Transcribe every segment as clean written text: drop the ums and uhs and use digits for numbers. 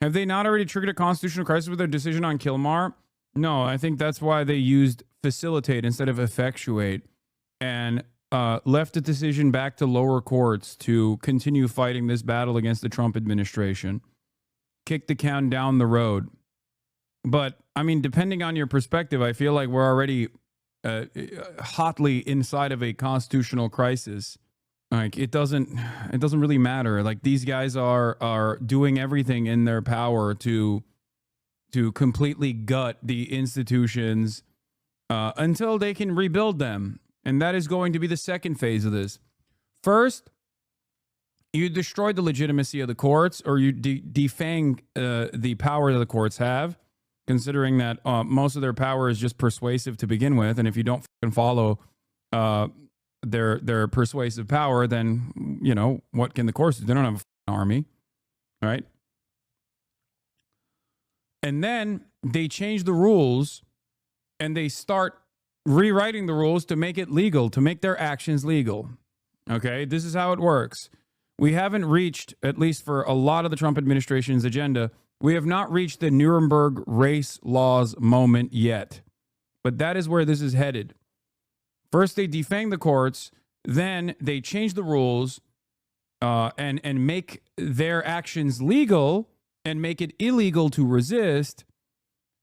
Have they not already triggered a constitutional crisis with their decision on Kilmar? No, I think that's why they used facilitate instead of effectuate, and left the decision back to lower courts to continue fighting this battle against the Trump administration. Kick the can down the road. But, I mean, depending on your perspective, I feel like we're already hotly inside of a constitutional crisis. Like, it doesn't really matter. Like, these guys are doing everything in their power to completely gut the institutions until they can rebuild them. And that is going to be the second phase of this. First, you destroy the legitimacy of the courts, or you defang the power that the courts have, considering that most of their power is just persuasive to begin with. And if you don't fucking follow their persuasive power, then, you know, what can the courts do? They don't have an army, right? And then they change the rules and they start rewriting the rules to make it legal, to make their actions legal. Okay, this is how it works. We haven't reached, at least for a lot of the Trump administration's agenda, we have not reached the Nuremberg race laws moment yet. But that is where this is headed. First, they defang the courts, then they change the rules and make their actions legal and make it illegal to resist.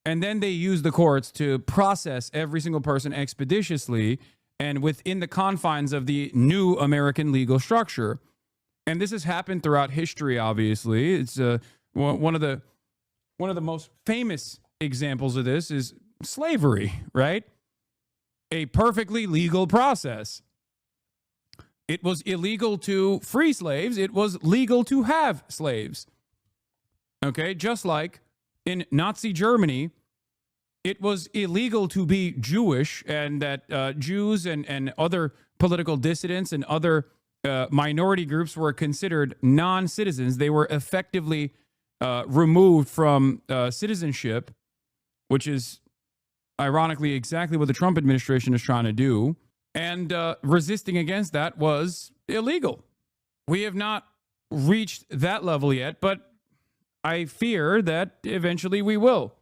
And then they use the courts to process every single person expeditiously and within the confines of the new American legal structure. And this has happened throughout history, obviously. It's one of the most famous examples of this is slavery, right? A perfectly legal process. It was illegal to free slaves. It was legal to have slaves. Okay, just like in Nazi Germany, it was illegal to be Jewish, and that Jews and other political dissidents and other minority groups were considered non-citizens. They were effectively removed from citizenship, which is ironically exactly what the Trump administration is trying to do. And resisting against that was illegal. We have not reached that level yet, but I fear that eventually we will.